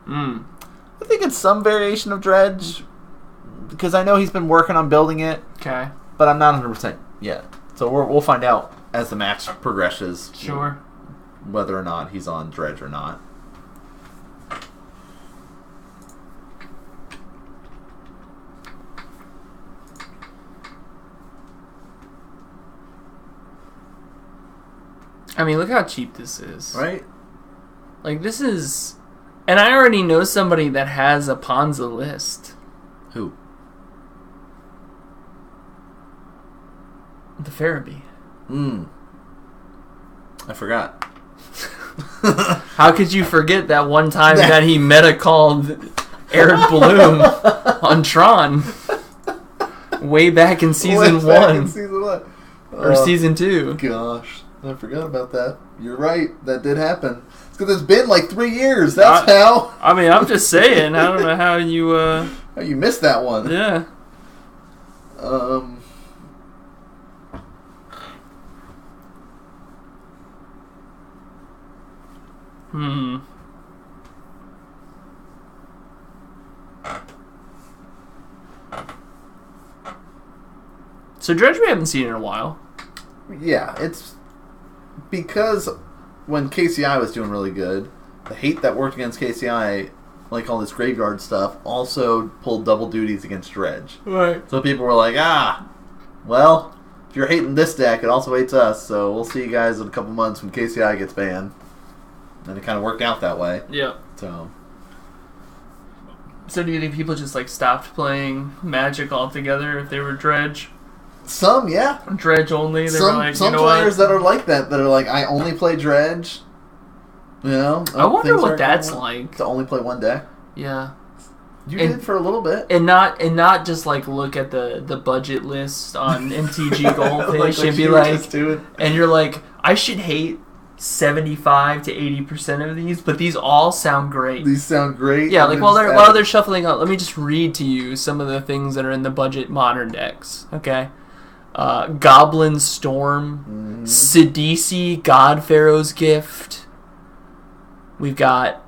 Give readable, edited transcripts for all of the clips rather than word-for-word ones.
Mm. I think it's some variation of Dredge, because I know he's been working on building it. Okay. But I'm not 100% yet. So we'll find out as the match progresses. Sure. Whether or not he's on Dredge or not. I mean, look how cheap this is. Right? Like, this is... And I already know somebody that has a Ponza list. Who? The Farabee. I forgot. How could you forget that one time that he meta-called Eric Bloom on Tron? Way back in season 1. Or season 2. Gosh. I forgot about that. You're right. That did happen. It's because it's been like 3 years. That's how. I mean, I'm just saying. I don't know how you... How you missed that one. Yeah. So Dredge we haven't seen in a while. Yeah, it's because when KCI was doing really good, the hate that worked against KCI, like all this graveyard stuff, also pulled double duties against Dredge. Right. So people were like, well, if you're hating this deck, it also hates us, so we'll see you guys in a couple months when KCI gets banned. And it kind of worked out that way. Yeah. So do you think people just like stopped playing Magic altogether if they were Dredge? Some, yeah. Dredge only. They were like, some players that are like that are like, I only play Dredge. You know. I wonder what that's like. To only play one deck. Yeah. You did for a little bit, and not just like look at the budget list on MTG Goldfish and be like, and you're like, I should hate 75 to 80% of these, but these all sound great. These sound great. Yeah, like while they're shuffling up, let me just read to you some of the things that are in the budget modern decks. Okay, Goblin Storm, Sidisi, God Pharaoh's Gift. We've got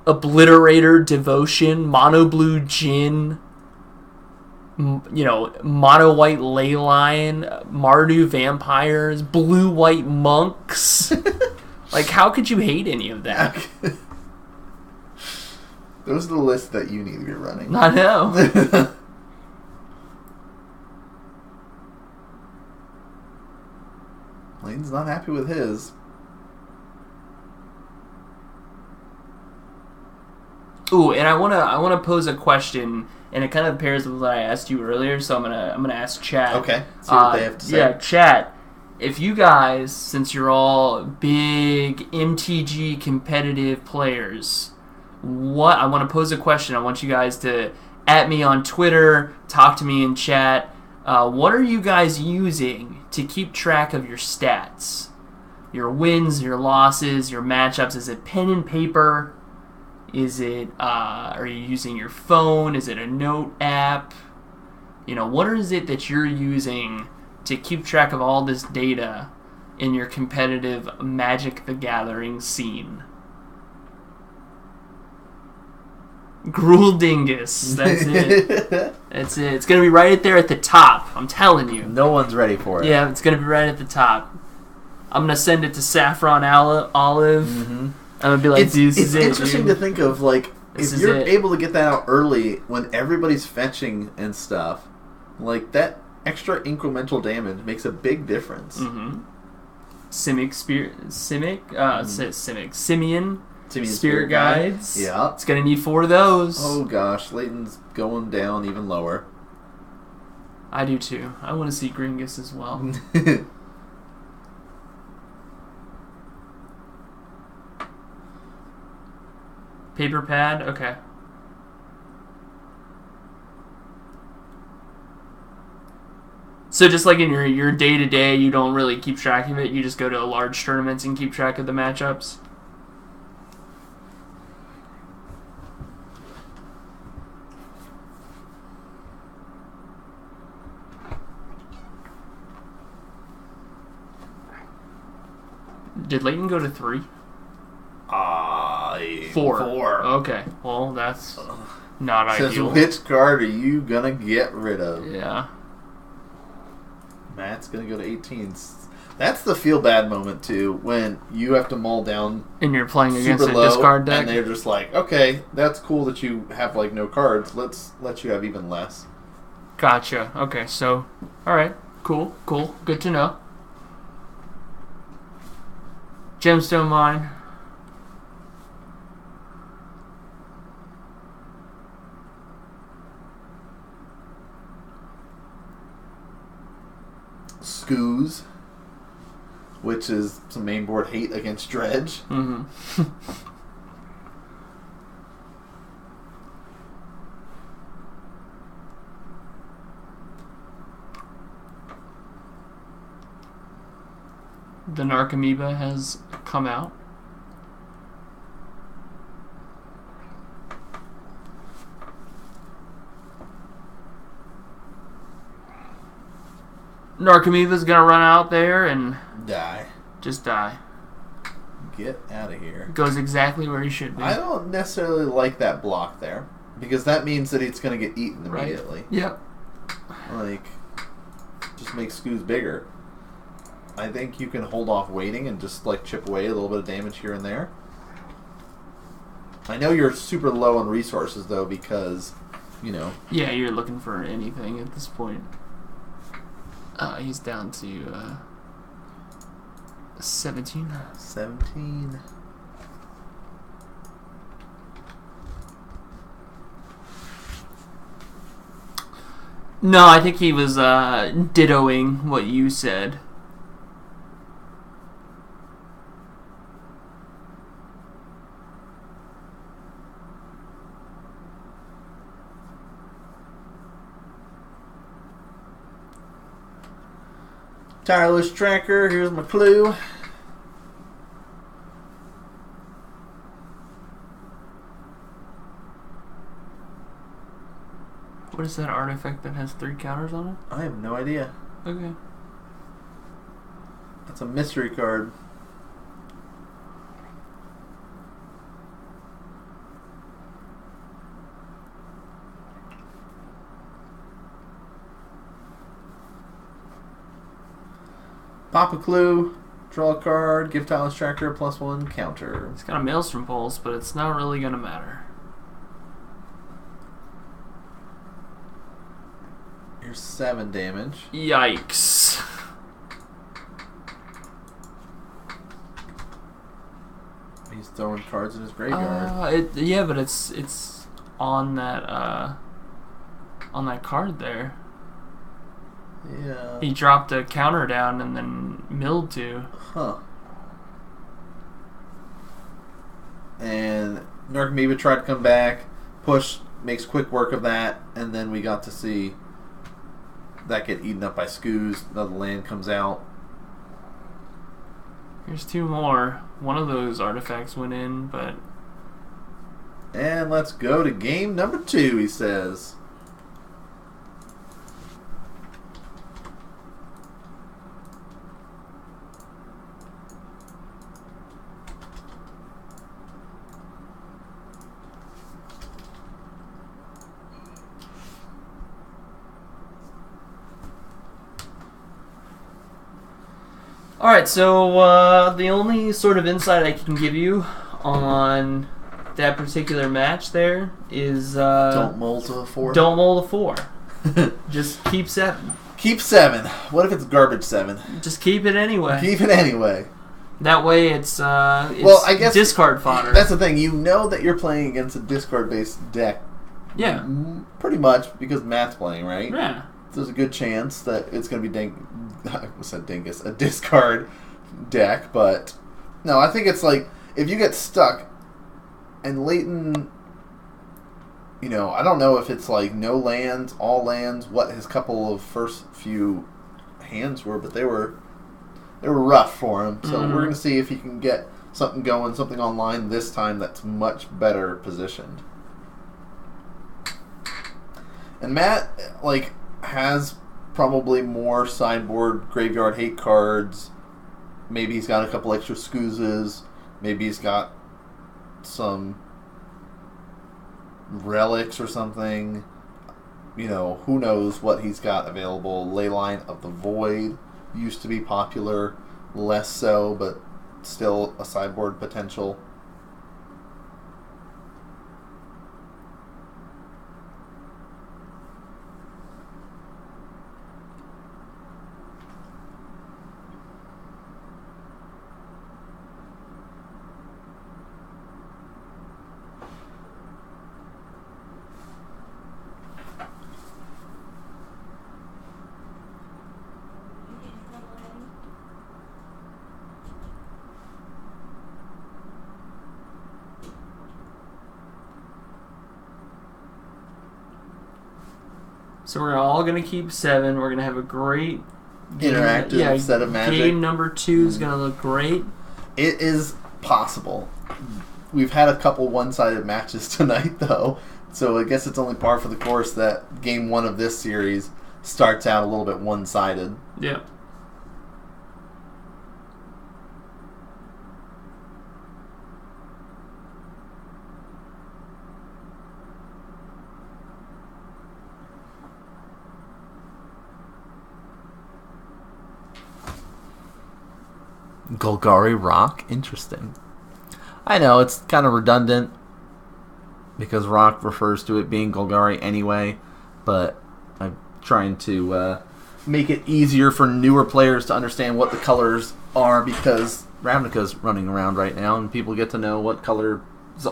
Obliterator, Devotion, Mono Blue Jin, Mono White Leyline, Mardu Vampires, Blue White Monks. Like, how could you hate any of that? Those are the lists that you need to be running. I know. Lane's not happy with his. Ooh, and I wanna pose a question, and it kind of pairs with what I asked you earlier. So I'm gonna ask chat. Okay. See what they have to say. Yeah, chat. If you guys, since you're all big MTG competitive players, I want to pose a question. I want you guys to at me on Twitter, talk to me in chat. What are you guys using to keep track of your stats? Your wins, your losses, your matchups. Is it pen and paper? Is it, are you using your phone? Is it a note app? What is it that you're using to keep track of all this data in your competitive Magic the Gathering scene? Gruel Dingus. That's it. That's it. It's going to be right there at the top. I'm telling you. No one's ready for it. Yeah, it's going to be right at the top. I'm going to send it to Saffron Olive. Mm-hmm. I'm going to be like, this is it. It's interesting to think of, like, if you're able to get that out early when everybody's fetching and stuff, like, that extra incremental damage makes a big difference. Mm-hmm. Simeon Spirit Guides. Yeah. It's going to need 4 of those. Oh, gosh. Leighton's going down even lower. I do, too. I want to see Gringus as well. Paper pad? Okay. So just like in your day-to-day, you don't really keep track of it. You just go to large tournaments and keep track of the matchups? Did Leighton go to 3? I 4. 4. Okay. Well, that's not Says, ideal. which card are you gonna get rid of? Yeah. Matt's gonna go to 18. That's the feel bad moment too, when you have to mull down And you're playing against super a low, discard deck. and they're just like, okay, that's cool that you have like no cards. Let's let you have even less. Gotcha. Okay, so, alright. Cool. Good to know. Gemstone Mine. Scoos, which is some main board hate against Dredge. Mm-hmm. The Narcomoeba has come out. Narcomoeba's gonna run out there and Die. just die. Get out of here. Goes exactly where he should be. I don't necessarily like that block there, because that means that it's going to get eaten Right. immediately. Yep. Like, just make Scoos bigger. I think you can hold off waiting and just like chip away a little bit of damage here and there. I know you're super low on resources though, because, you know. Yeah, you're looking for anything at this point. He's down to 17. 17. No, I think he was dittoing what you said. Tireless Tracker, here's my clue. What is that artifact that has 3 counters on it? I have no idea. Okay. That's a mystery card. Pop a clue, draw a card, give Tireless Tracker a +1 counter. It's got a Maelstrom Pulse, but it's not really going to matter. Here's 7 damage. Yikes. He's throwing cards in his graveyard. Yeah, but it's on that card there. Yeah. He dropped a counter down and then milled 2. Huh. And Narcomoeba tried to come back, push, makes quick work of that, and then we got to see that get eaten up by Scoos. Another land comes out. Here's 2 more. One of those artifacts went in, but... And let's go to game number 2, he says. Alright, so the only sort of insight I can give you on that particular match there is... don't mull to a 4. Don't mull to 4. Just keep 7. Keep 7. What if it's garbage 7? Just keep it anyway. Keep it anyway. That way it's well, I guess discard fodder. That's the thing. You know that you're playing against a discard-based deck. Yeah. Pretty much, because Matt's playing, right? Yeah. There's a good chance that it's going to be I said dingus, a discard deck, but no, I think it's like, if you get stuck, and Leighton, you know, I don't know if it's like no lands, all lands, what his couple of first few hands were, but they were rough for him, so we're going to see if he can get something going, something online this time that's much better positioned. And Matt, like, has probably more sideboard graveyard hate cards. Maybe he's got a couple extra Scoozes. Maybe he's got some relics or something. You know, who knows what he's got available. Leyline of the Void used to be popular, less so, but still a sideboard potential. So we're all going to keep 7. We're going to have a great Interactive set of Magic. Game number 2 is going to look great. It is possible. We've had a couple one-sided matches tonight, though, so I guess it's only par for the course that game 1 of this series starts out a little bit one-sided. Yeah. Golgari Rock? Interesting. I know, it's kind of redundant because Rock refers to it being Golgari anyway, but I'm trying to make it easier for newer players to understand what the colors are because Ravnica's running around right now and people get to know what colors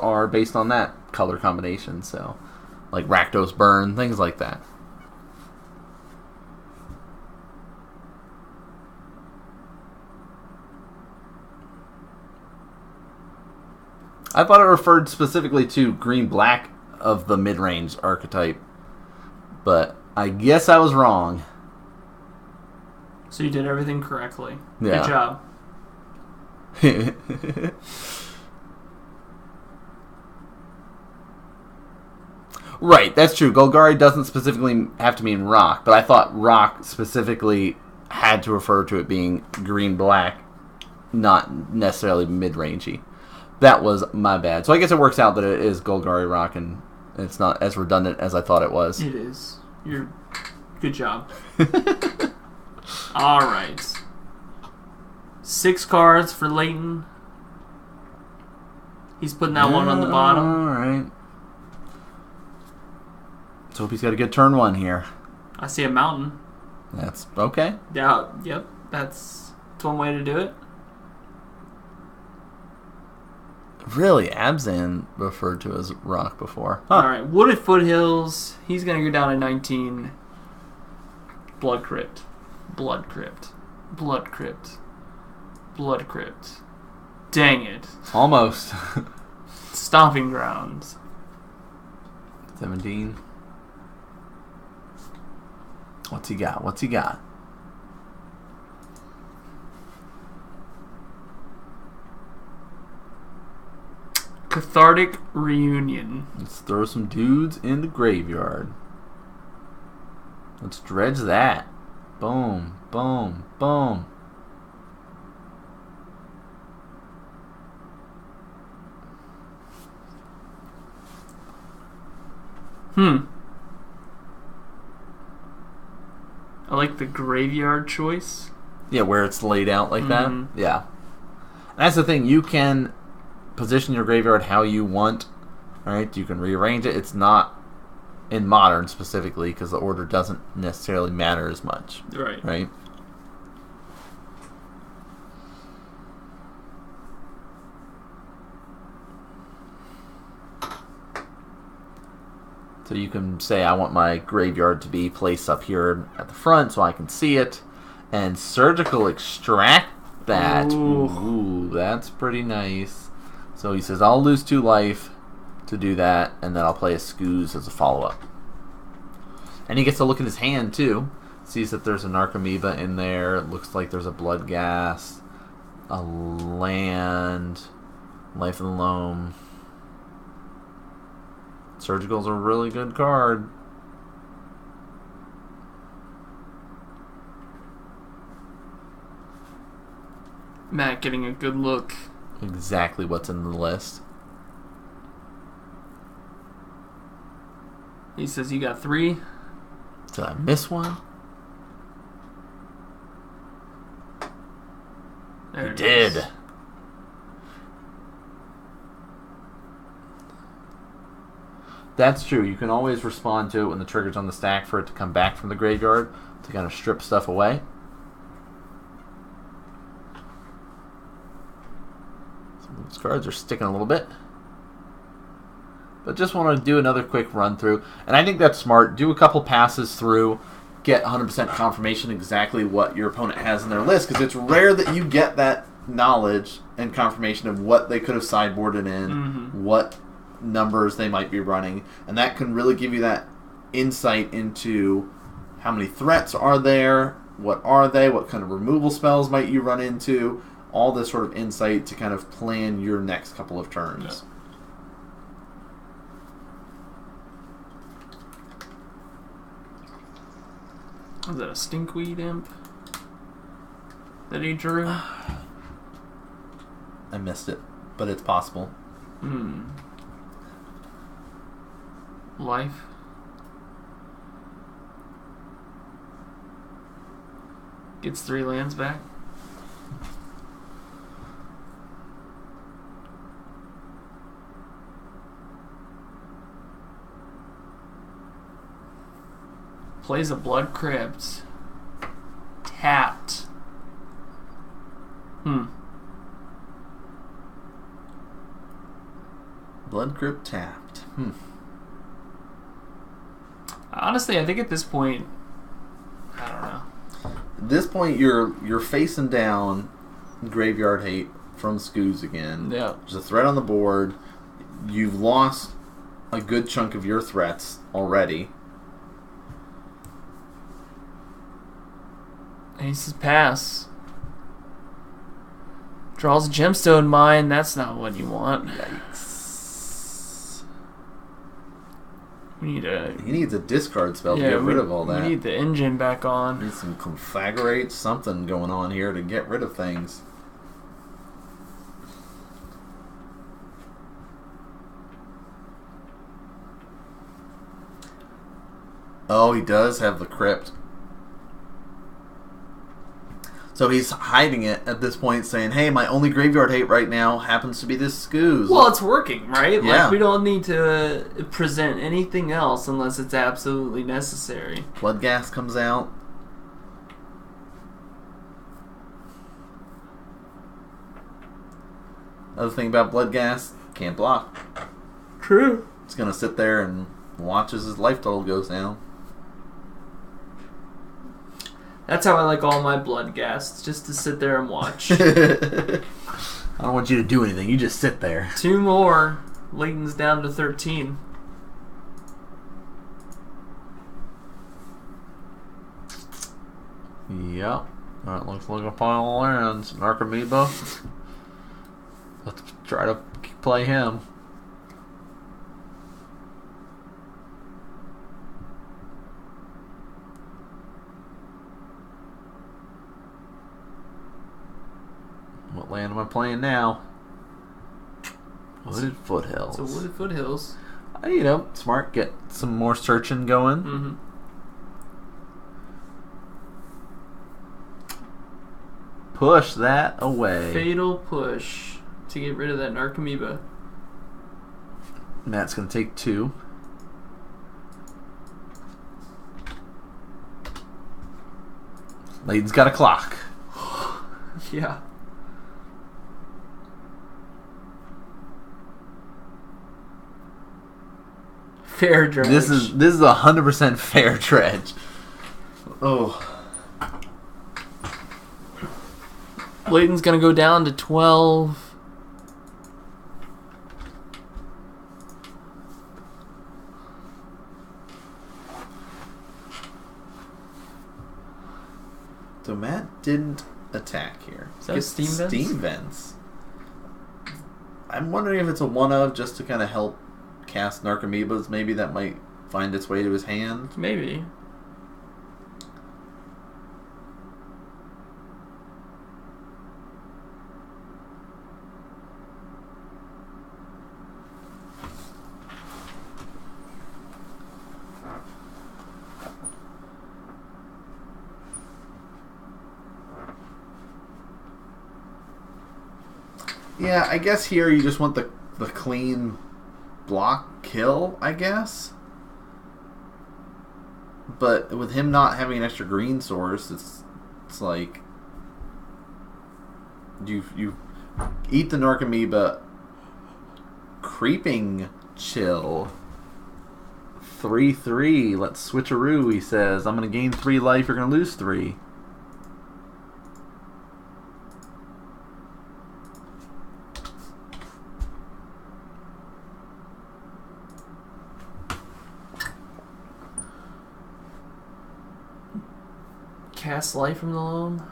are based on that color combination. So, like Rakdos Burn, things like that. I thought it referred specifically to green-black of the mid-range archetype, but I guess I was wrong. So you did everything correctly. Yeah. Good job. Right, that's true. Golgari doesn't specifically have to mean rock, but I thought rock specifically had to refer to it being green-black, not necessarily mid-rangey. That was my bad. So I guess it works out that it is Golgari Rock, and it's not as redundant as I thought it was. It is. Good job. All right. 6 cards for Leighton. He's putting that one on the bottom. All right. Let's hope he's got a good turn 1 here. I see a mountain. That's okay. Yeah. Yep. That's one way to do it. Really, Abzan referred to as rock before. Huh. All right, Wooded Foothills. He's going to go down to 19. Blood Crypt. Blood Crypt. Blood Crypt. Blood Crypt. Dang it. Almost. Stomping Grounds. 17. What's he got? What's he got? Cathartic Reunion. Let's throw some dudes in the graveyard. Let's dredge that. Boom, boom, boom. I like the graveyard choice. Yeah, where it's laid out like that. Yeah. And that's the thing. You can position your graveyard how you want. Alright, you can rearrange it. It's not in Modern specifically because the order doesn't necessarily matter as much. Right? So you can say, I want my graveyard to be placed up here at the front so I can see it. And Surgical Extract that. Ooh, that's pretty nice. So he says, I'll lose 2 life to do that, and then I'll play a Scooz as a follow-up. And he gets to look at his hand, too. Sees that there's a Narcomoeba in there. It looks like there's a Blood Gas, a land, Life of the Loam. Surgical's a really good card. Matt getting a good look. Exactly what's in the list. He says you got 3. Did I miss one? There You it did. is. That's true. You can always respond to it when the trigger's on the stack for it to come back from the graveyard to kind of strip stuff away. Some of those cards are sticking a little bit. But just want to do another quick run through. And I think that's smart. Do a couple passes through. Get 100% confirmation exactly what your opponent has in their list. Because it's rare that you get that knowledge and confirmation of what they could have sideboarded in. What numbers they might be running, and that can really give you that insight into how many threats are there, what are they, what kind of removal spells might you run into, all this sort of insight to kind of plan your next couple of turns. Yeah. Was that a stinkweed imp that he drew? I missed it, but it's possible. Life. Gets 3 lands back. Plays a Blood Crypt. Tapped. Blood Crypt tapped. Honestly, I think at this point, I don't know. At this point, you're facing down Graveyard Hate from Skoos again. Yeah. There's a threat on the board. You've lost a good chunk of your threats already. Aces pass. Draws a gemstone mine. That's not what you want. Yikes. We need a. He needs a discard spell to get rid of all that. We need the engine back on. Need some conflagrate, something going on here to get rid of things. Oh, he does have the crypt. So he's hiding it at this point, saying, hey, my only graveyard hate right now happens to be this Skoos. Well, it's working, right? Yeah. Like, we don't need to present anything else unless it's absolutely necessary. Bloodghast comes out. Another thing about Bloodghast, can't block. True. It's going to sit there and watch as his life total goes down. That's how I like all my Bloodghasts, just to sit there and watch. I don't want you to do anything. You just sit there. 2 more. Leighton's down to 13. Yep. Alright, looks like a final lands. Narcomoeba. Let's try to play him. What land am I playing now? Wooded Foothills. So Wooded Foothills. You know, smart. Get some more searching going. Mm-hmm. Push that away. Fatal push to get rid of that Narcomoeba. Matt's going to take 2. Leighton's got a clock. Yeah. Fair dredge. This is 100% fair dredge. Oh. Leighton's gonna go down to 12. So Matt didn't attack here. Is that Gets Steam Vents? Steam Vents. I'm wondering if it's a one of just to kind of help cast Narcomoebas. Maybe that might find its way to his hand. Maybe. Yeah, I guess here you just want the clean block kill, I guess. But with him not having an extra green source, it's like you eat the Narcomoeba, creeping chill. 3/3. Let's switcheroo. He says, "I'm gonna gain 3 life. You're gonna lose 3." Cast life from the loam.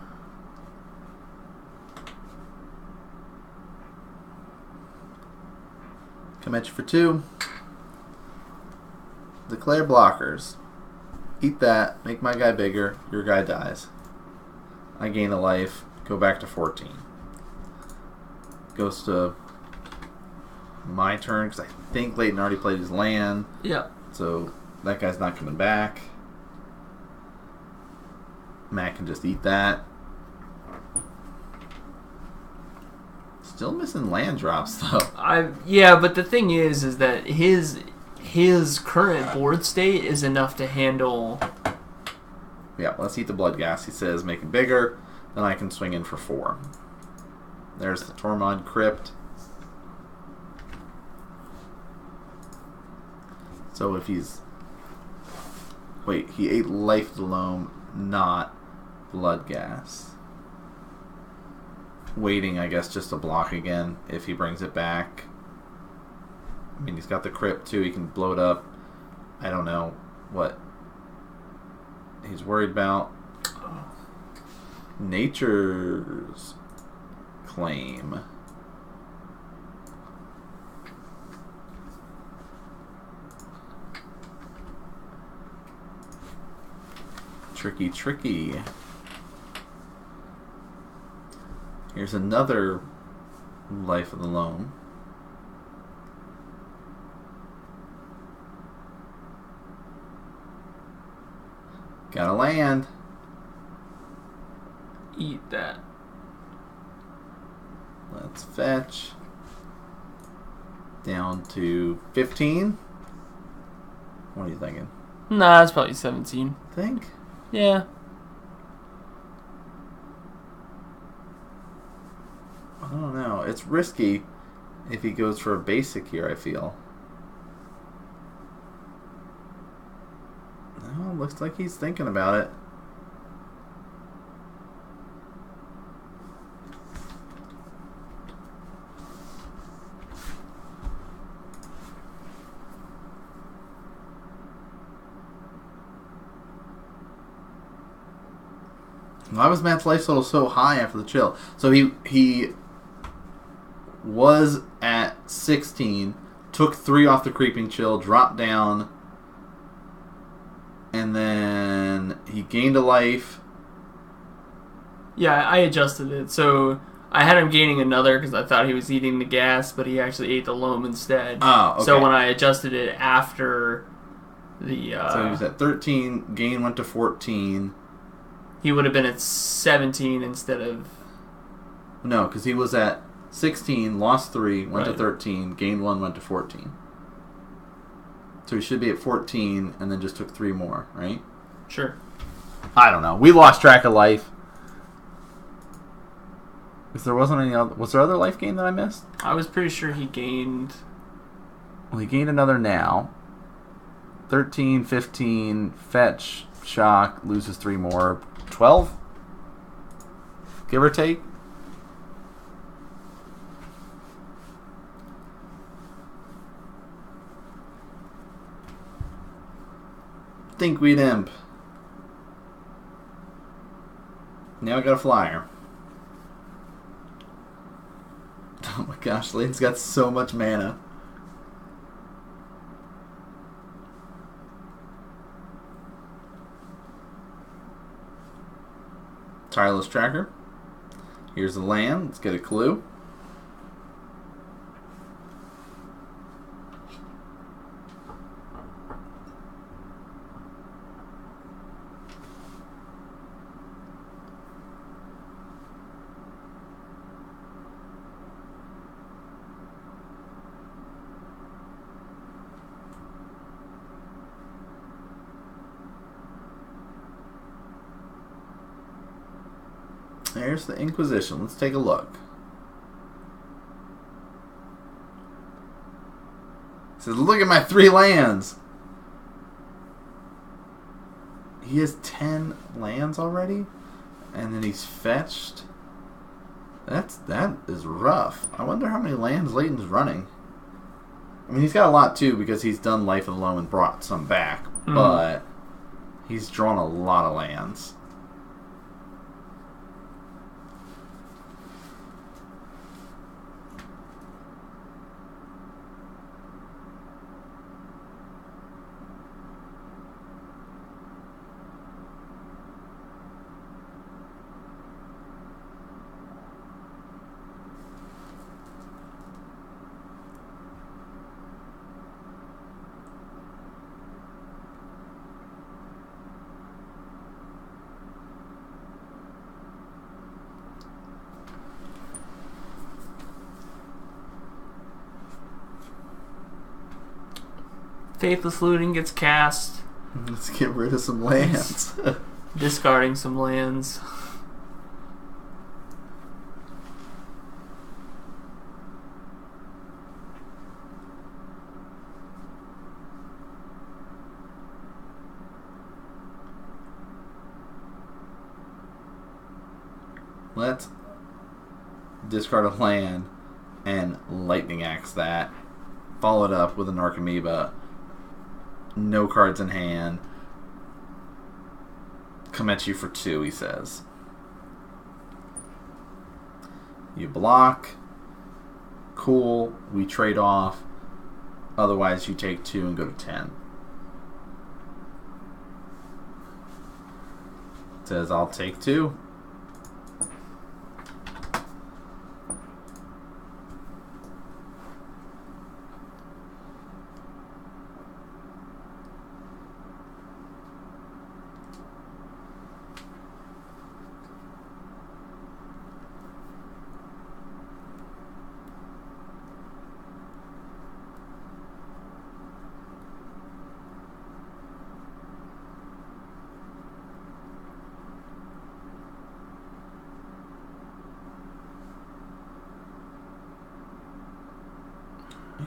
Come at you for 2. Declare blockers. Eat that. Make my guy bigger. Your guy dies. I gain a life. Go back to 14. Goes to my turn because I think Leighton already played his land. Yeah. So that guy's not coming back. Matt can just eat that. Still missing land drops though. Yeah, but the thing is that his current board state is enough to handle. Yeah, let's eat the blood gas. He says, make it bigger. Then I can swing in for 4. There's the Tormod Crypt. So if he's... Wait, he ate life of the loam, not blood gas. Waiting, I guess, just to block again if he brings it back. I mean, he's got the crypt too. He can blow it up. I don't know what he's worried about. Nature's Claim. Tricky, tricky. Here's another Life of the Loam. Gotta land. Eat that. Let's fetch. Down to 15. What are you thinking? Nah, it's probably 17. Think? Yeah. I don't know. It's risky if he goes for a basic here, I feel. No, looks like he's thinking about it. Why was Matt's life total so high after the chill? So he was at 16, took 3 off the creeping chill, dropped down, and then he gained a life. Yeah, I adjusted it. So I had him gaining another because I thought he was eating the gas, but he actually ate the loam instead. Oh, okay. So when I adjusted it after the... so he was at 13, gain went to 14. He would have been at 17 instead of... No, because he was at 16, lost 3, went to Right. 13, gained 1, went to 14. So he should be at 14 and then just took 3 more, right? Sure. I don't know. We lost track of life. Because there wasn't any other... Was there other life gain that I missed? I was pretty sure he gained... Well, he gained another now. 13, 15, fetch, shock, loses 3 more. 12? Give or take? Think we'd imp. Now I got a flyer. Oh my gosh, Lane's got so much mana. Tireless Tracker. Here's the land. Let's get a clue. There's the Inquisition. Let's take a look. It says, look at my 3 lands. He has 10 lands already? And then he's fetched? That is rough. I wonder how many lands Leighton's running. I mean, he's got a lot too because he's done Life of the Loam and brought some back. But he's drawn a lot of lands. Faithless Looting gets cast. Let's get rid of some lands. Discarding some lands. Let's discard a land and Lightning Axe that. Follow it up with an Archamoeba. No cards in hand. Come at you for 2, he says. You block. Cool. We trade off. Otherwise, you take 2 and go to 10. Says, I'll take 2.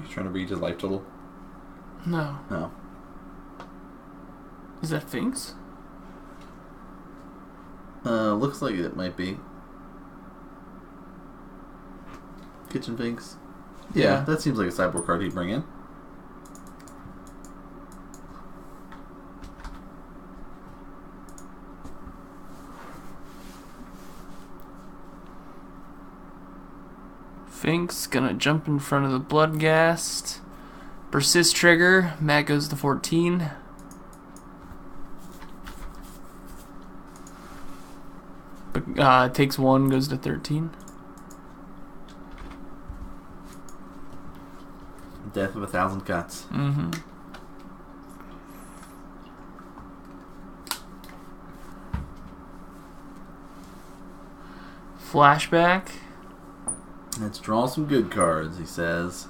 He's trying to read his life total. No. No. Is that Finks? Looks like it might be. Kitchen Finks. Yeah, that seems like a sideboard card he'd bring in. Finks gonna jump in front of the Bloodghast. Persist trigger. Matt goes to 14. Takes 1, goes to 13. Death of 1,000 cuts. Mm-hmm. Flashback. Let's draw some good cards, he says.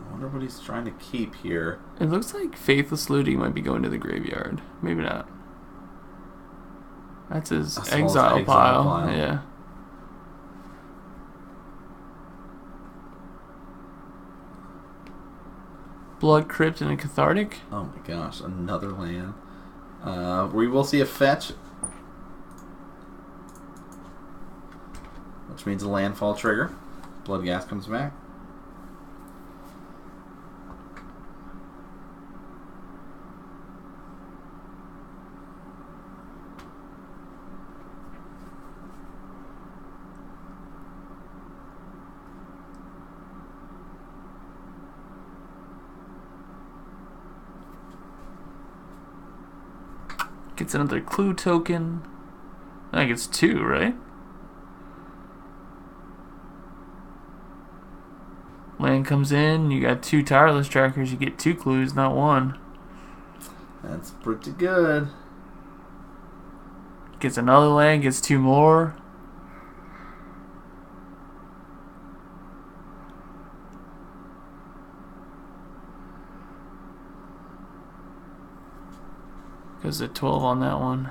I wonder what he's trying to keep here. It looks like Faithless Looting might be going to the graveyard. Maybe not. That's his exile pile. Yeah. Blood Crypt and a Cathartic. Oh my gosh, another land. We will see a fetch, which means a landfall trigger. Bloodghast comes back. Gets another clue token. I think it's 2, right? Land comes in, you got 2 tireless trackers, you get 2 clues, not 1. That's pretty good. Gets another land, gets 2 more. Goes to 12 on that one.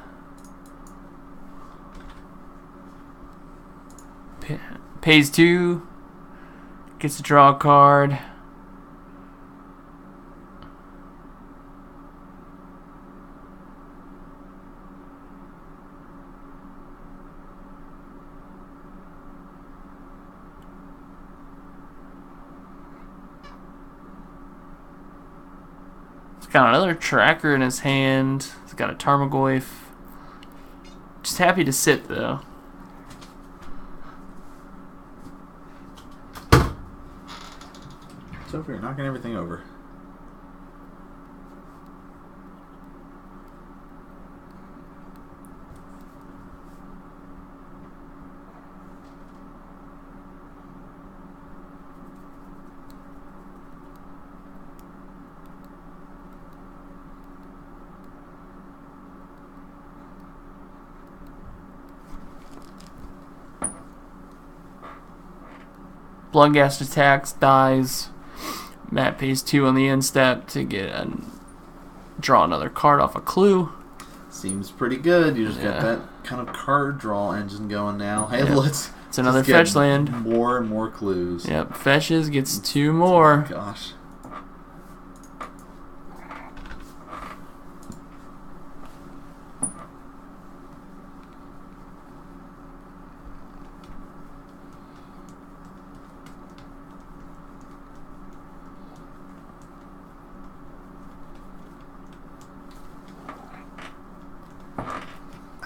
Pays 2. Gets to draw a card. He's got another tracker in his hand. He's got a Tarmogoyf. Just happy to sit though. So you're knocking everything over. Bloodghast attacks, dies. Matt pays 2 on the end step to draw another card off a clue. Seems pretty good. You just got that kind of card draw engine going now. Hey, let's. It's another fetch land. More and more clues. Yep, fetches, gets 2 more. Gosh.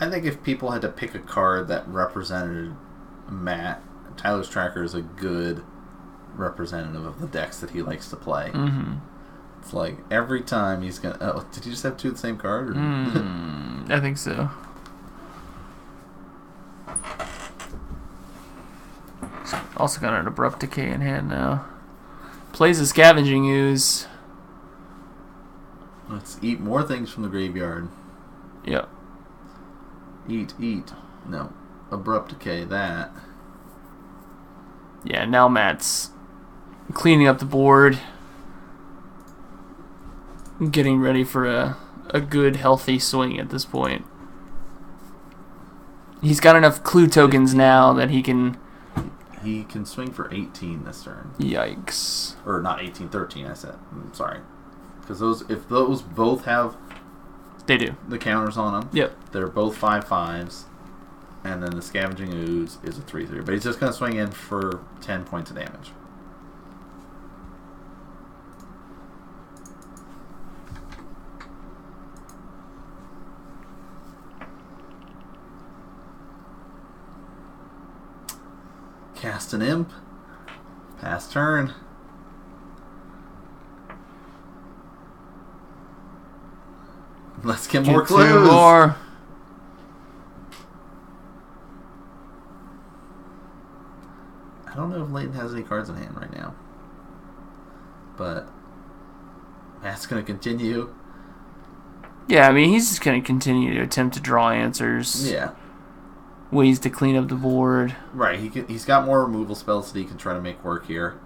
I think if people had to pick a card that represented Matt, Tyler's Tracker is a good representative of the decks that he likes to play. Mm-hmm. It's like every time he's gonna. Oh, did you just have 2 of the same card? Or? I think so. Also got an Abrupt Decay in hand now. Plays a Scavenging Ooze. Let's eat more things from the graveyard. Yep. Eat. No. Abrupt Decay, that. Yeah, now Matt's cleaning up the board. Getting ready for a good, healthy swing at this point. He's got enough clue tokens now that he can... He can swing for 18 this turn. Yikes. Or not 18, 13, I said. I'm sorry. Because if those both have... They do. The counters on them. Yep. They're both 5/5s. And then the Scavenging Ooze is a 3/3. But he's just going to swing in for 10 points of damage. Cast an Imp. Pass turn. Let's get more clues. 2 more. I don't know if Leighton has any cards in hand right now. But Matt's going to continue. Yeah, I mean, he's just going to continue to attempt to draw answers. Yeah. Ways to clean up the board. Right. He's got more removal spells that he can try to make work here.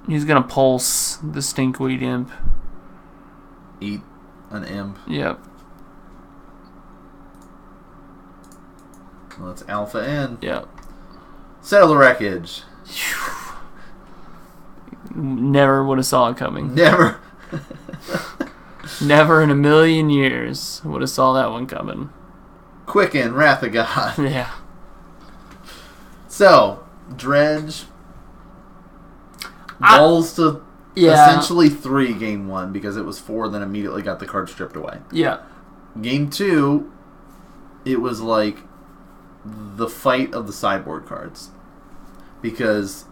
He's going to pulse the Stinkweed Imp. Eat an Imp. Yep. Let's alpha in. Yep. Settle the wreckage. Never would have saw it coming. Never. Never in a million years would have saw that one coming. Quicken, Wrath of God. Yeah. So, Dredge rolls to essentially 3 game 1 because it was 4, then immediately got the card stripped away. Yeah. Game 2, it was like the fight of the sideboard cards. Because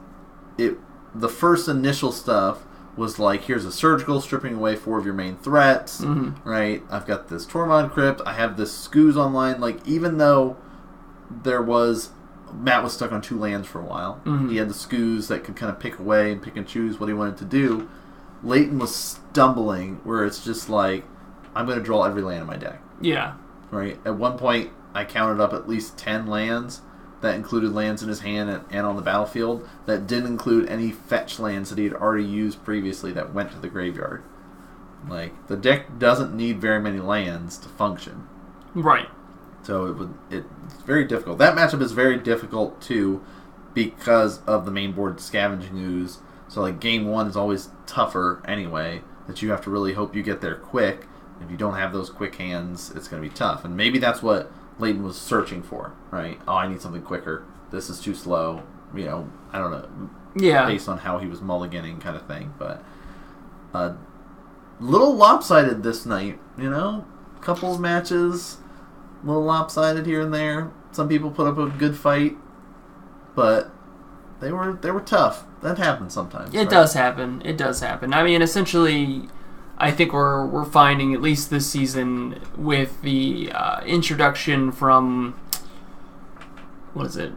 the first initial stuff was like, here's a surgical, stripping away 4 of your main threats, right? I've got this Tormod Crypt, I have this Skoos online. Like, even though Matt was stuck on 2 lands for a while, he had the Skoos that could kind of pick away and pick and choose what he wanted to do. Leighton was stumbling, where it's just like, I'm going to draw every land in my deck. Yeah. Right? At one point, I counted up at least 10 lands that included lands in his hand and on the battlefield that didn't include any fetch lands that he had already used previously that went to the graveyard. Like, the deck doesn't need very many lands to function. Right. So it's very difficult. That matchup is very difficult, too, because of the main board Scavenging Ooze. So, like, game one is always tougher anyway, that you have to really hope you get there quick. If you don't have those quick hands, it's going to be tough. And maybe that's what Leighton was searching for, right? Oh, I need something quicker. This is too slow. You know, I don't know. Yeah. Based on how he was mulliganing kind of thing. But a little lopsided this night, you know? A couple of matches, a little lopsided here and there. Some people put up a good fight, but they were tough. That happens sometimes. It does happen. It does happen. I mean, essentially, I think we're finding, at least this season, with the introduction from, what is it,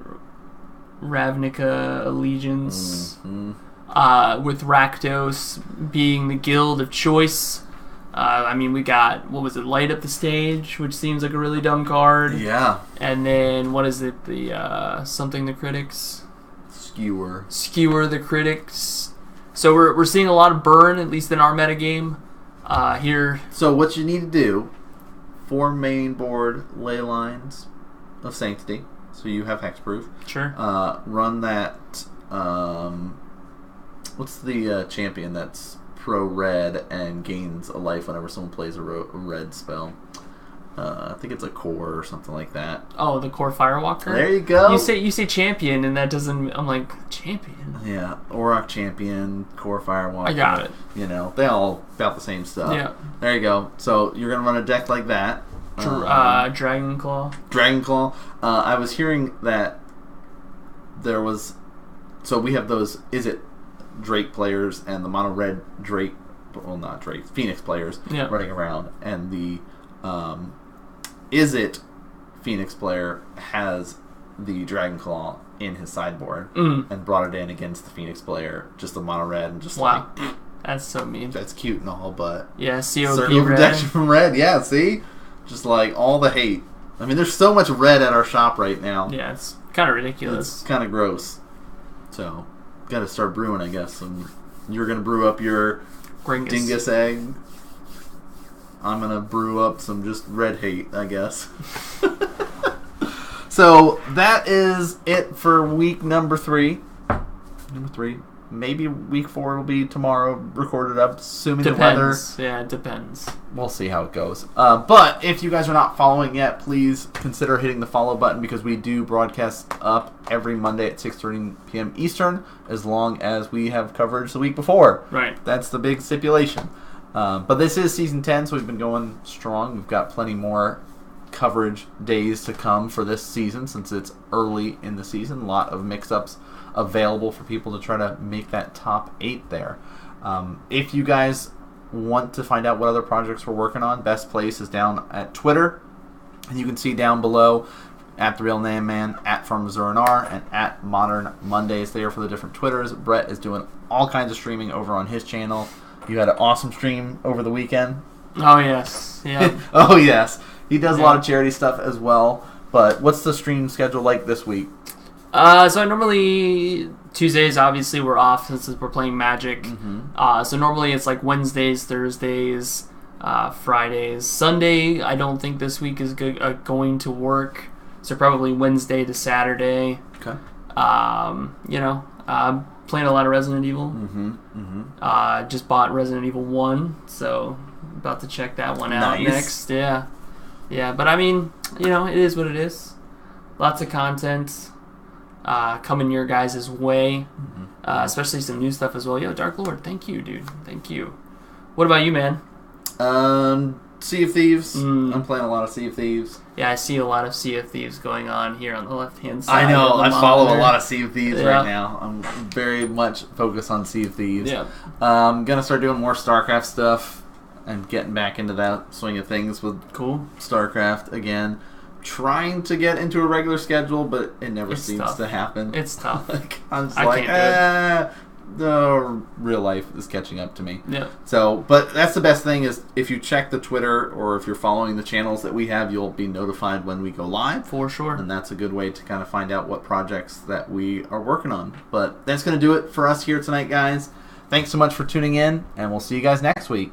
Ravnica Allegiance, with Rakdos being the guild of choice. I mean, we got, what was it, Light Up the Stage, which seems like a really dumb card. Yeah. And then, what is it, the something the critics? Skewer the critics. So we're seeing a lot of burn, at least in our metagame. Here. So what you need to do, 4 main board ley lines of Sanctity, so you have hexproof. Sure. Run that. What's the champion that's pro red and gains a life whenever someone plays a red spell? I think it's a core or something like that. Oh, the core Firewalker. There you go. You say champion, and that doesn't. I'm like, champion. Yeah, Auroch champion, core Firewalker. I got it. You know, they all about the same stuff. Yeah. There you go. So you're gonna run a deck like that. Dragon Claw. Dragon Claw. I was hearing that there was. So we have those. Is it Drake players and the mono red Drake? Well, not Drake. Phoenix players running around, and the. Is it Phoenix player has the Dragon Claw in his sideboard and brought it in against the Phoenix player, just the mono red, and just wow. That's so mean. That's cute and all, but yeah, COP circle red. protection from red. Yeah, see, just like all the hate. I mean, there's so much red at our shop right now. Yeah, it's kind of ridiculous. It's kind of gross. So, got to start brewing, I guess. And you're gonna brew up your Gringus. dingus egg. I'm going to brew up some just red hate, I guess. So, that is it for week number 3. Maybe week 4 will be tomorrow, recorded up, assuming the weather. Yeah, it depends. We'll see how it goes. But if you guys are not following yet, please consider hitting the follow button, because we do broadcast up every Monday at 6:30 p.m. Eastern, as long as we have coverage the week before. Right. That's the big stipulation. But this is Season 10, so we've been going strong. We've got plenty more coverage days to come for this season, since it's early in the season. A lot of mix-ups available for people to try to make that top 8 there. If you guys want to find out what other projects we're working on, best place is down at Twitter. And you can see down below, at The Real Name Man, at FarmZorNR, and at Modern Mondays there for the different Twitters. Brett is doing all kinds of streaming over on his channel. You had an awesome stream over the weekend. Oh, yes. Yeah. Oh, yes. He does a lot of charity stuff as well. But what's the stream schedule like this week? So normally Tuesdays, obviously, we're off since we're playing Magic. So normally it's like Wednesdays, Thursdays, Fridays. Sunday, I don't think this week is going to work. So probably Wednesday to Saturday. Okay. Playing a lot of Resident Evil. Just bought Resident Evil 1, so about to check that one out next. Yeah. But I mean, it is what it is. Lots of content coming your guys' way, especially some new stuff as well. Yo, Dark Lord, thank you, dude. Thank you. What about you, man? Sea of Thieves. I'm playing a lot of Sea of Thieves. Yeah, I see a lot of Sea of Thieves going on here on the left-hand side. I know. I follow a lot of Sea of Thieves right now. I'm very much focused on Sea of Thieves. Yeah. I'm going to start doing more StarCraft stuff and getting back into that swing of things with StarCraft again. Trying to get into a regular schedule, but it never seems to happen. It's tough. I'm just the real life is catching up to me. Yeah. So, but that's the best thing is if you check the Twitter or if you're following the channels that we have, you'll be notified when we go live. For sure. And that's a good way to kind of find out what projects that we are working on. But that's going to do it for us here tonight, guys. Thanks so much for tuning in, and we'll see you guys next week.